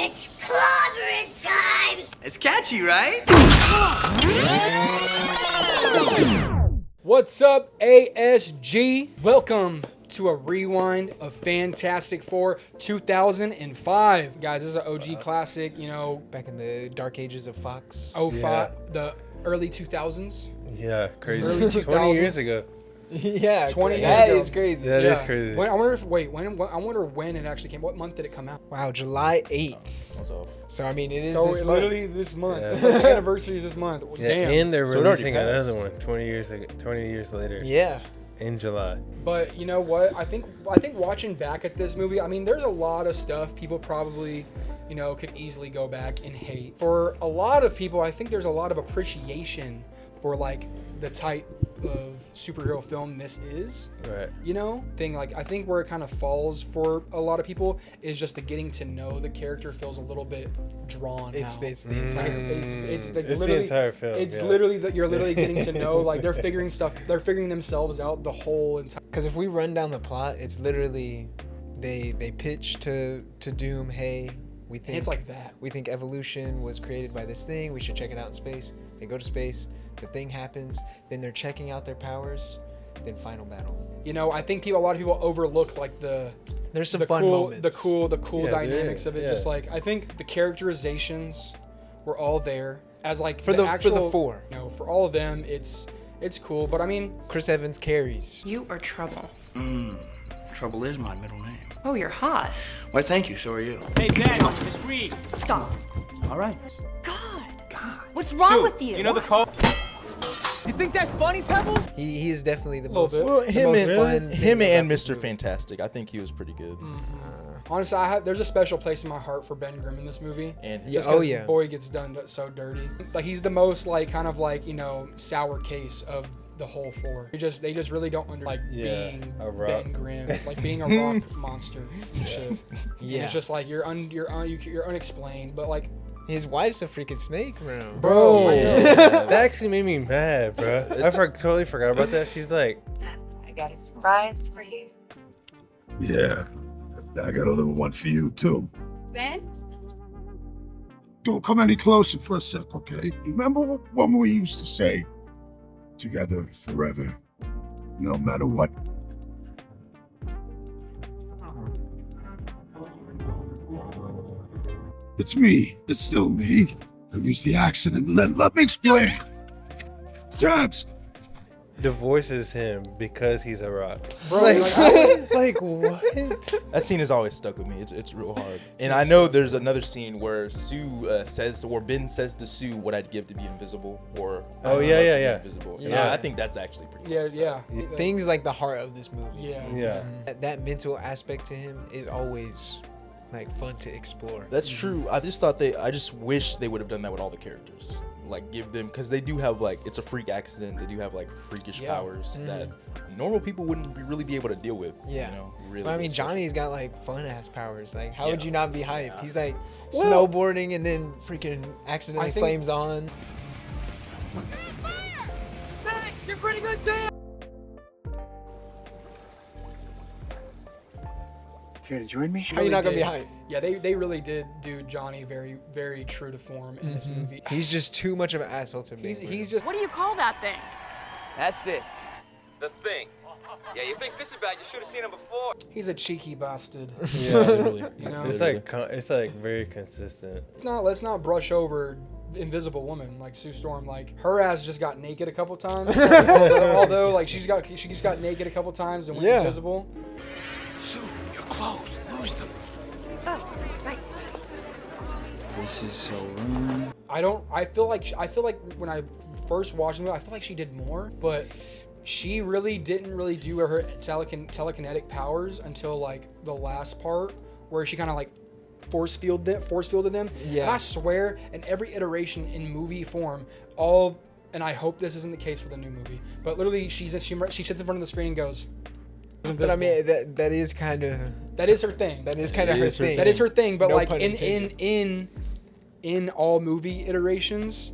It's clobbering time! It's catchy, right? What's up, ASG? Welcome to a rewind of Fantastic Four 2005. Guys, this is an OG classic, you know, Back in the dark ages of Fox. 05, the early 2000s. Yeah, crazy. Early 20 2000s. years ago. Yeah, 20 years that ago. is crazy. That is crazy. I wonder when it actually came. What month did it come out? Wow, July 8th. So I mean, it is So this month. literally this month. Yeah. It's like the anniversary is this month. Yeah, Damn. and they're So it already releasing passed. another one 20 years later. Yeah. In July. But you know what? I think watching back at this movie, I mean, there's a lot of stuff people probably, you know, could easily go back and hate. For a lot of people, I think there's a lot of appreciation for like the type of superhero film this is. Right. You know, I think where it kind of falls for a lot of people is just the getting to know the character feels a little bit drawn It's out. the entire. It's like It's the literally entire film, It's yeah. literally that you're literally getting to know, like they're figuring themselves out the whole entire. Because if we run down the plot, it's literally they pitch to Doom, hey, we think It's like that. we think evolution was created by this thing. We should check it out in space. They go to space. The thing happens. Then they're checking out their powers. Then final battle. You know, I think a lot of people overlook like the There's some the fun cool, moments. the cool Yeah, there dynamics is, of it. yeah. Just like I think the characterizations were all there as like For the actual, four. You know, for all of them, it's cool. But I mean, Chris Evans carries. You are trouble. Trouble is my middle name. Oh, you're hot. Why, thank you. So are you. Hey, Daniel, Miss Reed. Stop. All right. God. What's wrong Sue, with you? You know the code? You think that's funny, Pebbles? He is definitely the Little most, bit. Well, the him most and fun. thing him about and this Mr. movie. Fantastic. I think he was pretty good. honestly, there's a special place in my heart for Ben Grimm in this movie. And Just Oh, 'cause yeah. boy gets done so dirty. Like he's the most like kind of like, you know, sour case of the whole four. They just really don't like Yeah, being a rock. Ben Grimm, like being a rock monster and shit. And Yeah. it's just like you're unexplained, but like His wife's a freaking snake, bro. Bro, I know. that actually made me mad, bro. Totally forgot about that. She's like, I got a surprise for you. Yeah, I got a little one for you too. Ben? Don't come any closer for a sec, okay? Remember when we used to say, together forever, no matter what? It's me. It's still me. I used the accent and let me explain. Jabs. the voice is him because he's a rock. bro, Like what? that scene has always stuck with me. It's real hard. And I know there's another scene where Sue says, or Ben says to Sue, "What I'd give to be invisible," or I Oh, don't know yeah, if yeah, to be yeah. invisible. And Yeah. I think that's actually pretty. yeah, cool. yeah. Things like the heart of this movie. Yeah. Yeah. That mental aspect to him is always like fun to explore. That's true. I just wish they would have done that with all the characters. Like give them, because they do have like, it's a freak accident. They do have like freakish Yeah. powers that normal people wouldn't really be able to deal with. Yeah. You know, really. But I mean, especially. Johnny's got like fun ass powers. Like, how would Yeah. you not be hyped? Yeah. He's like Well- snowboarding and then freaking accidentally I think- flames on. Thanks, you're pretty good too. Here to join me? How you not gonna be hyped? Yeah, they really did do Johnny very, very true to form in this movie. He's just too much of an asshole to be. He's just What do you call that thing? That's it. The thing. Yeah, you think this is bad? You should have seen him before. he's a cheeky bastard. Yeah. Literally. You know? It's like very consistent. Let's not brush over Invisible Woman like Sue Storm. Like her ass just got naked a couple times. although like she just got naked a couple times and went Yeah. invisible. Sue, your clothes. Lose them. Oh, right. This is so I feel like when I first watched the movie, I feel like she did more, but she really didn't really do her telekinetic powers until like the last part where she kind of like force fielded them. Yeah. And I swear, in every iteration in movie form, and I hope this isn't the case for the new movie, but literally she sits in front of the screen and goes. But I mean, that is kind of that is her thing. that is kind of her is her thing. That is her thing, but No like pun intended. in all movie iterations,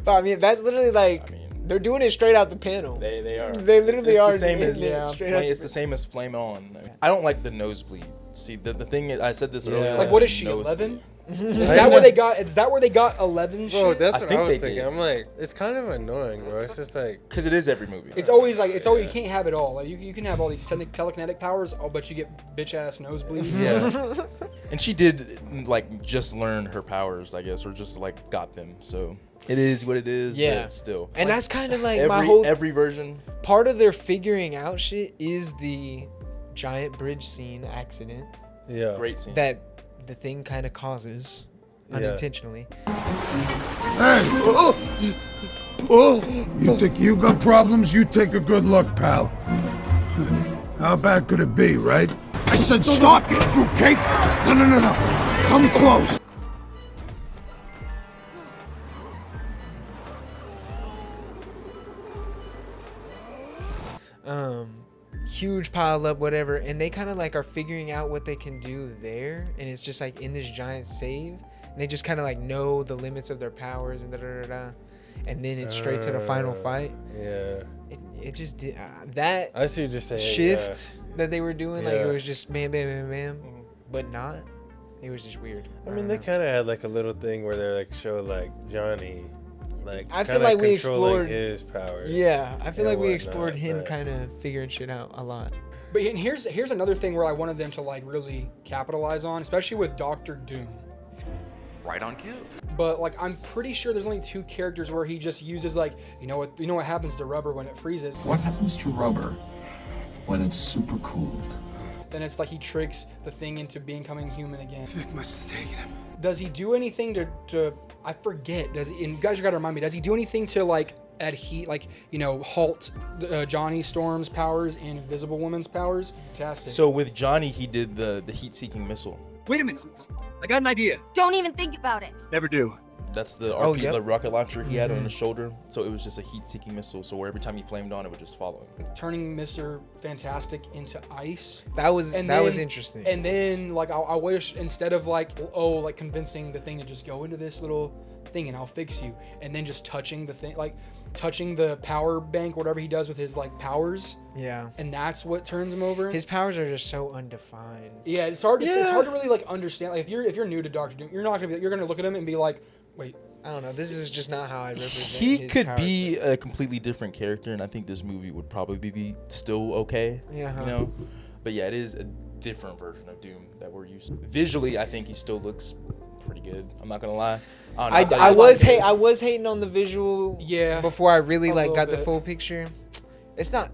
But I mean, that's literally like they're doing it straight out the panel. They are. They literally It's are the same doing as it straight out it's the same as Flame On. I don't like the nosebleed See, the thing is, I said this earlier. Like, what is she? knows 11? me. Is that where they got? Is that where they got 11 Bro, shit? that's I what think I was they thinking. did. I'm like, it's kind of annoying, bro. It's just like, Because it is every movie. It's always like it's always you can't have it all. Like you can have all these telekinetic powers, but you get bitch ass nosebleeds. Yeah. And she did like just learn her powers, I guess, or just like got them. So it is what it is. Yeah. But still. And that's kind of like every, my whole every version. part of their figuring out shit is the giant bridge scene accident yeah. Great scene. that the thing kind of causes unintentionally. Hey! You think you got problems? You take a good look, pal. How bad could it be, right? I said stop, you fruitcake! No. Come close. Huge pile up, whatever, and they kind of like are figuring out what they can do there, and it's just like in this giant save, and they just kind of like know the limits of their powers and and then it's straight to the final fight. Yeah. It just did that I see what you're saying. shift that they were doing, like Yeah. it was just bam, bam, bam, bam, but not. It was just weird. I mean, they kind of had like a little thing where they like show like Johnny, like I feel kinda like we controlling explored his powers. Yeah, I feel and like we whatnot, explored him but- kind of figuring shit out a lot. But here's another thing where I wanted them to like really capitalize on, especially with Doctor Doom. Right on cue. But like I'm pretty sure there's only 2 characters where he just uses like you know what happens to rubber when it freezes. What happens to rubber when it's super cooled? Then it's like he tricks the thing into becoming human again. Vic must have taken him. Does he do anything to I forget? Does he? And you guys gotta remind me. Does he do anything to like halt Johnny Storm's powers and Invisible Woman's powers? Fantastic. So with Johnny, he did the heat-seeking missile. Wait a minute. I got an idea. Don't even think about it. Never do. That's the Oh, RP, yep. the rocket launcher he had on his shoulder. So it was just a heat-seeking missile. So every time he flamed on, it would just follow him. turning Mr. Fantastic into ice. That was was interesting. And then like I wish instead of like convincing the thing to just go into this little thing and I'll fix you, and then just touching the thing, like touching the power bank, whatever he does with his like powers, yeah, and that's what turns him over. his powers are just so undefined. Yeah, it's hard. It's hard to really like understand. Like if you're new to Doctor Doom, you're not gonna look at him and be like, wait. I don't know. This is just not how I represent. He his could powers. be a completely different character, and I think this movie would probably be still okay. Yeah. You know, but yeah, it is a different version of Doom that we're used to. Visually, I think he still looks pretty good. I'm not gonna lie. I was hating on the visual. Yeah. Before I really A like little got the bit. full picture. It's not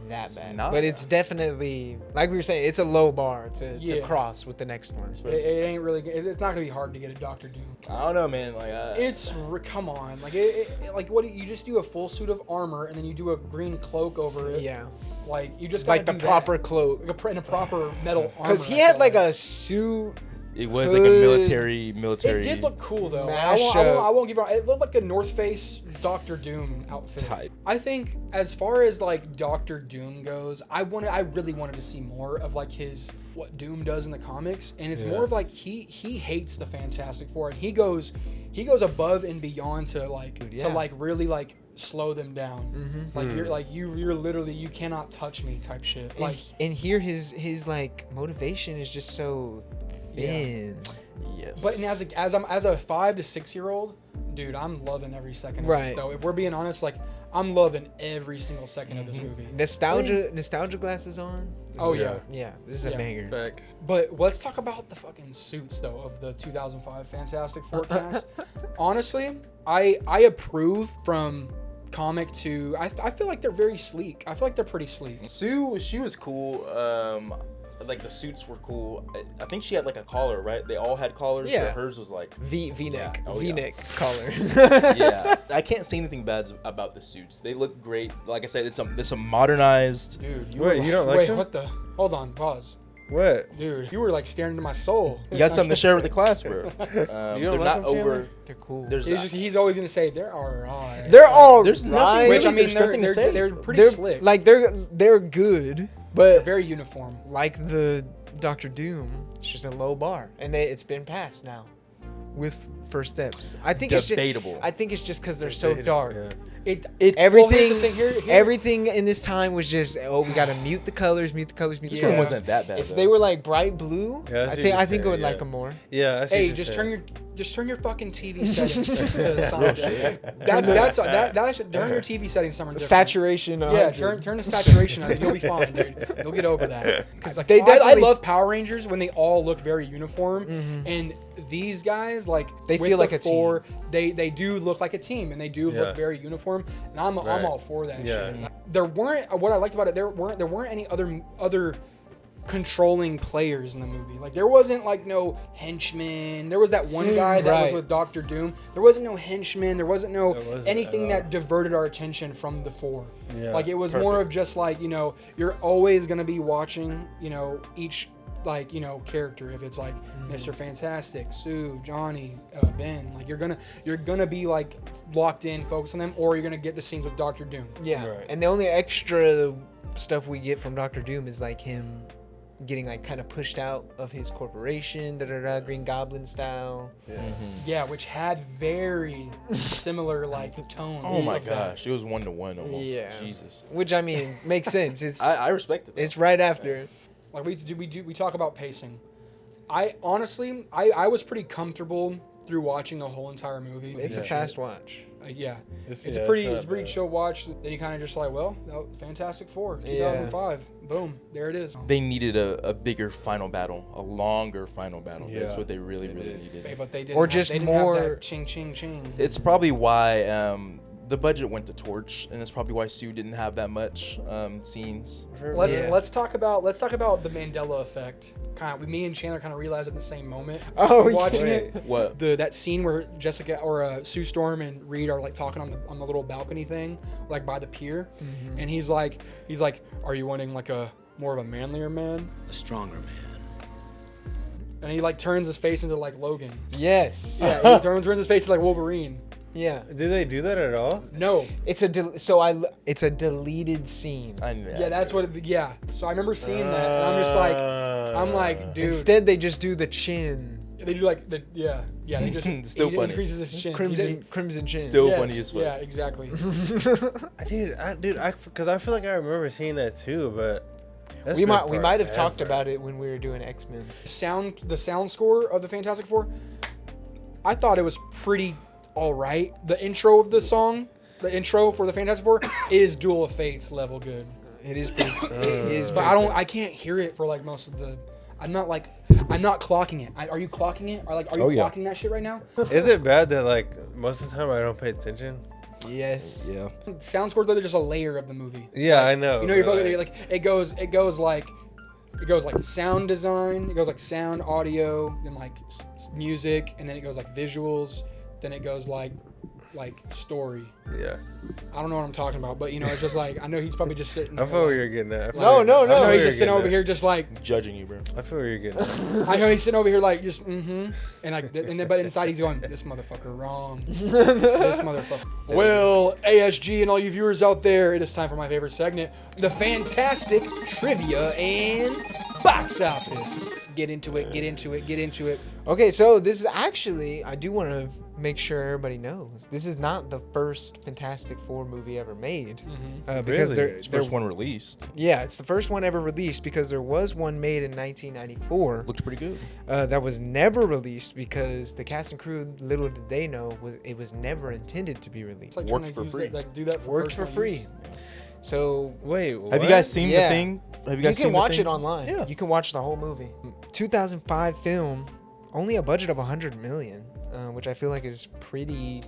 that It's bad, not but it's definitely, like we were saying, it's a low bar to Yeah. cross with the next one. It ain't really. It's not gonna be hard to get a Doctor Doom. I don't know, man. Like, Come on, like like what? You just do a full suit of armor and then you do a green cloak over it. Yeah. Like you just Like gotta the do proper that. cloak. Like in a proper metal armor. Because he I had feel like a suit. it was like a Hood. military. It did look cool though. Mashup. I won't give it. It looked like a North Face Doctor Doom outfit. Type. I think as far as like Doctor Doom goes, I really wanted to see more of like what Doom does in the comics, and it's more of like he hates the Fantastic Four, and he goes above and beyond to like really like slow them down. Like you're literally you cannot touch me type shit. Like And here his like motivation is just so thin. Yes. But as a 5 to 6 year old, dude, I'm loving every second of this Right. though. If we're being honest, like I'm loving every single second of this movie. Nostalgia glasses on. Oh yeah. Yeah, this is a Yeah. banger. Facts. But let's talk about the fucking suits though of the 2005 Fantastic Four cast. Honestly, I approve from comic to I feel like they're very sleek. I feel like they're pretty sleek. Sue, she was cool. Like the suits were cool. I think she had like a collar, right? They all had collars. Yeah. But hers was like V-neck. Yeah. Oh, V-neck collar. yeah. I can't say anything bad about the suits. They look great. Like I said, it's a modernized. Dude, Wait, you don't like wait, them? what the? Hold on, pause. What? Dude, you were like staring into my soul. You got something to share with the class, bro. You They're don't like not them, Chandler? over. They're cool. There's He's always gonna say they're alright. They're all There's nothing. right. Which I really, mean, there's nothing to say. they're pretty They're slick. like they're good, but very uniform. like the Doctor Doom, it's just a low bar, and it's been passed now. with First Steps. I think it's Debatable. just. I think it's just because they're so dark. Yeah. It's Well, here's everything. the thing, here- Everything in this time was just we gotta mute the colors, mute the colors, mute This the one colors. wasn't that bad. If though. they were like bright blue, Yeah, I think I would like them more. Yeah, I see Hey, what just you're turn your fucking TV settings to some Oh, shit. Turn your TV settings somewhere different. Saturation. Yeah, 100. turn the saturation on. You'll be fine, dude. You'll get over that. Because like, They I definitely- love Power Rangers when they all look very uniform, and these guys like They with feel the like a team. They do look like a team, and they do Yeah. look very uniform. And I'm Right. all for that Yeah. shit. There weren't what I liked about it. There weren't any other controlling players in the movie. Like there wasn't like no henchman. There was that one guy that was Right. with Doctor Doom. There wasn't no henchman. There wasn't no There wasn't anything at all. that diverted our attention from the four. Yeah, Like it was more of just like, you're always gonna be watching, each like, character. If it's like Mr. Fantastic, Sue, Johnny, Ben, like you're gonna be like locked in, focused on them, or you're gonna get the scenes with Doctor Doom. Yeah, Right. and the only extra stuff we get from Doctor Doom is like him getting like kind of pushed out of his corporation, Green Goblin style. Yeah, which had very similar like tones. Oh my of that. gosh, it was 1-to-1 almost. Yeah. Jesus. Which I mean makes sense. It's I respect it. it's right after. Like we talk about pacing. I honestly I was pretty comfortable through watching the whole entire movie. It's a fast watch. Yeah. It's- It's yeah, a pretty it's not it's a pretty bad. chill watch. Then you kind of just like, well, Fantastic Four, Yeah. 2005. Boom, there it is. They needed a bigger final battle, a longer final battle. That's Yeah. what they really needed. Hey, but they didn't Or have- just they didn't have more- that ching ching ching. It's probably why the budget went to Torch, and it's probably why Sue didn't have that much scenes. Let's talk about the Mandela effect. Me and Chandler kind of realized at the same moment. Oh, watching yeah. it. What? That scene where Jessica or Sue Storm and Reed are like talking on the little balcony thing, like by the pier, and he's like, are you wanting like a more of a manlier man? A stronger man. And he like turns his face into like Logan. Yes. Yeah, he turns his face to like Wolverine. Yeah. Do they do that at all? No. It's a it's a deleted scene. I knew that. Yeah, that's what. Yeah. So I remember seeing that, and I'm just like, dude. Instead, they just do the chin. They do like the yeah. They just Still he funny. increases his chin. Crimson chin. Still Yes, funny as fuck. Yeah, exactly. Because I feel like I remember seeing that too, but that's we been might have talked forever. about it when we were doing X-Men. The sound score of the Fantastic Four, I thought it was pretty all right. The intro of the song, the intro for the Fantastic Four, is Duel of Fates level good. It is pretty. It is. But pretty I can't hear it for like most of the. I'm not clocking it. Are you clocking it? Or like, are you clocking that shit right now? Is it bad that like most of the time I don't pay attention? Yes. Yeah. Sound scores are just a layer of the movie. Yeah, I know. You know, you're but, fucking, like it goes like sound design, it goes like sound, audio, then like music, and then it goes like visuals, then it goes like story. Yeah. I don't know what I'm talking about, but it's just like I know he's probably just sitting. I there, feel where like- you're getting at. No, I feel he's where just you're sitting over getting here, just like Judging you, bro. at. I feel where you're getting at. I know he's sitting over here like just and like and then but inside he's going, this motherfucker wrong, this motherfucker. Well, ASG and all you viewers out there, it is time for my favorite segment, the fantastic trivia and box office. Get into it. Okay, so this is actually, I do want to make sure everybody knows, this is not the first Fantastic Four movie ever made. Because Really? It's the first one released. Yeah, it's the first one ever released because there was one made in 1994. Looks pretty good. That was never released because the cast and crew, little did they know, it was never intended to be released. It's like Worked trying to for use free. that, do that for Worked for personal free. use. So Wait, Have what? you guys seen Yeah. the thing? Have you you guys can seen the watch thing? it online. Yeah. You can watch the whole movie. 2005 film, only a budget of 100 million, which I feel like is pretty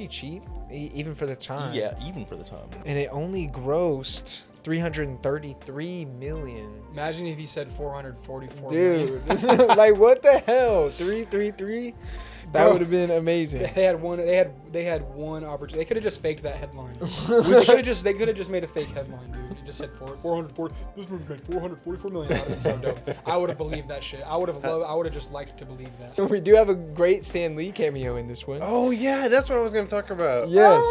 cheap, even for the time. Yeah, even for the time. And it only grossed 333 million. Imagine if he said 444 million. Dude, like what the hell? 333? That Bro. would have been amazing. They had one opportunity. They could have just faked that headline. They could have just made a fake headline, dude. It just said 440. This movie made 444 million. That would have been so dope. I would have believed that shit. I would have just liked to believe that. We do have a great Stan Lee cameo in this one. Oh yeah, that's what I was gonna talk about. Yes.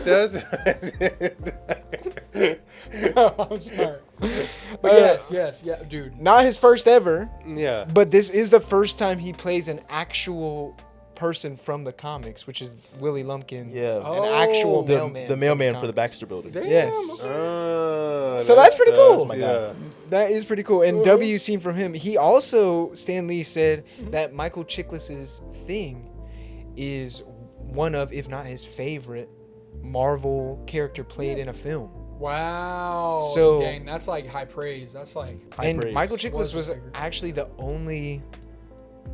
That's I'm sorry. But yeah, dude. Not his first ever, Yeah. but this is the first time he plays an actual person from the comics, which is Willie Lumpkin. Yeah. An actual The mailman. the mailman from for the comics. Baxter Building. Damn, Yes. okay. So that's pretty cool. my Yeah. guy. That is pretty cool. And W seen from him. He also, Stan Lee said that Michael Chiklis's Thing is one of, if not his favorite, Marvel character played in a film. Wow. So- dang, that's like high praise. That's like And praise. Michael Was Chiklis his was favorite. actually the only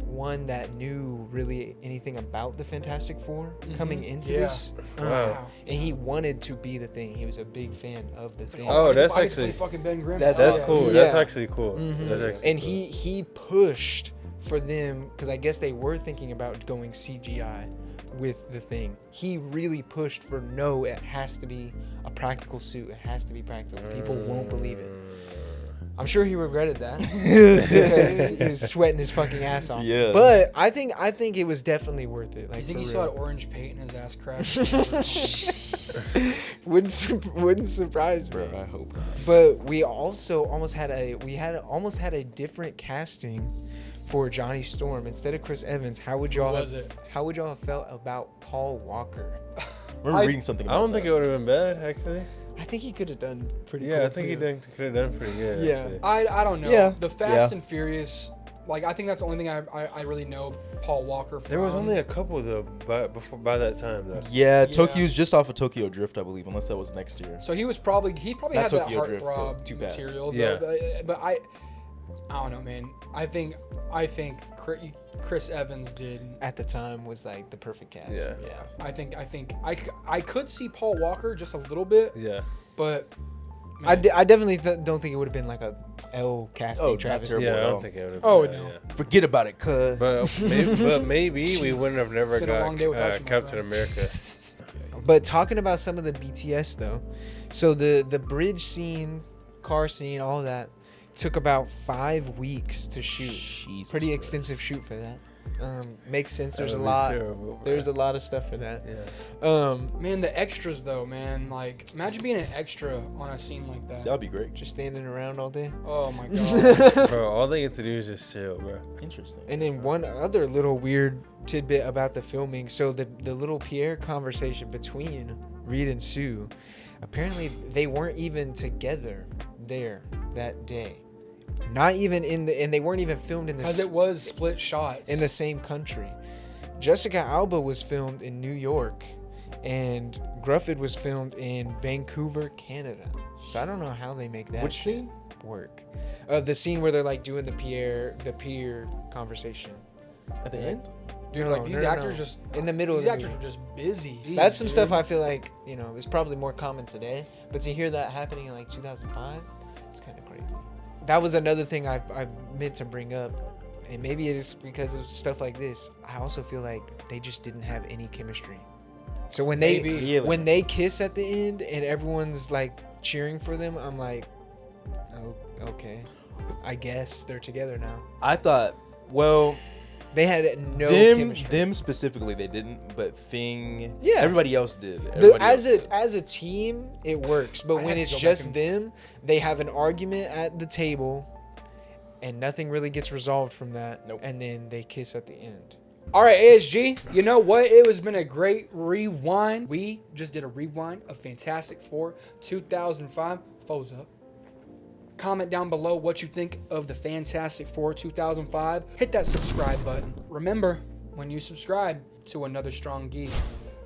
one that knew really anything about the Fantastic Four coming into Yeah. this. Wow. And he wanted to be the Thing. He was a big fan of the Thing. Oh, that's I get to play actually fucking Ben Grimm. That's that's Yeah. cool. Yeah. That's actually cool. That's actually And cool. he pushed for them because I guess they were thinking about going CGI with the Thing. He really pushed for no, it has to be a practical suit. It has to be practical. People won't believe it. I'm sure he regretted that because he was sweating his fucking ass off. Yeah. But I think it was definitely worth it. Like, You think for he still real. had orange paint in his ass crack? wouldn't surprise me. Bro, I hope not. But we also almost had a different casting for Johnny Storm instead of Chris Evans. How would y'all was have, it? How would y'all have felt about Paul Walker? I remember I- reading something I about don't think that. it would have been bad actually. I think he could have done pretty. Yeah, cool I think he too. could have done pretty good. Yeah. actually. I don't know. Yeah. The Fast Yeah. and Furious, like I think that's the only thing I really know Paul Walker from. There was only a couple though, by that time though. Yeah, Yeah. Tokyo's just off of Tokyo Drift, I believe, unless that was next year. So he probably Not had that Tokyo Drift, but heartthrob Too Fast. material. Yeah. Though, but I don't know, man. I think Chris Evans did. At the time was like the perfect cast. Yeah. Yeah, I think I could see Paul Walker just a little bit, Yeah. but I definitely don't think it would have been like a L casting. Oh, not Travis. terrible. Yeah, I at all. don't think it would have. Oh, been no. bad, yeah. Forget about it, cuz. But maybe we Jeez. wouldn't have never It's been a long got day without you, my Captain friend. America. But talking about some of the BTS though, so the bridge scene, car scene, all that took about 5 weeks to shoot. Jesus Pretty Christ. extensive shoot for that. Makes sense. There's a That'd be lot. terrible, bro. There's a lot of stuff for that. Yeah. man, the extras though, man. Like, imagine being an extra on a scene like that. That'd be great. Just standing around all day. Oh my god. Bro, all they get to do is just chill, bro. Interesting. And then one other little weird tidbit about the filming. So the little Pierre conversation between Reed and Sue, apparently they weren't even together there that day. Not even and they weren't even filmed in Because the it was split shots. in the same country. Jessica Alba was filmed in New York, and Grufford was filmed in Vancouver, Canada. So I don't know how they make that Which shit scene? work. The scene where they're like doing the peer conversation. At the end? Dude, No, like no, these no, actors no. just In the middle of These the actors movie. were just busy. That's some Jeez, stuff dude. I feel like, is probably more common today. But to hear that happening in like 2005, it's kind of crazy. That was another thing I meant to bring up. And maybe it is because of stuff like this. I also feel like they just didn't have any chemistry. So when Maybe. when they kiss at the end and everyone's like cheering for them, I'm like, oh, okay. I guess they're together now. I thought, well, They had no them chemistry. them specifically they didn't, but Thing, Yeah. everybody else did. Everybody else did. As a team, it works. But I'd when have to it's go back just and- them, they have an argument at the table, and nothing really gets resolved from that. Nope. And then they kiss at the end. All right, ASG, you know what? It has been a great rewind. We just did a rewind of Fantastic Four 2005. Foes up. Comment down below what you think of the Fantastic Four 2005. Hit that subscribe button. Remember, when you subscribe to Another Strong Geek,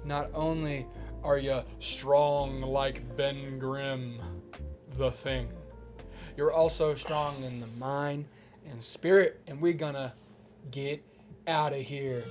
not only are you strong like Ben Grimm, the Thing, you're also strong in the mind and spirit, and we're gonna get out of here.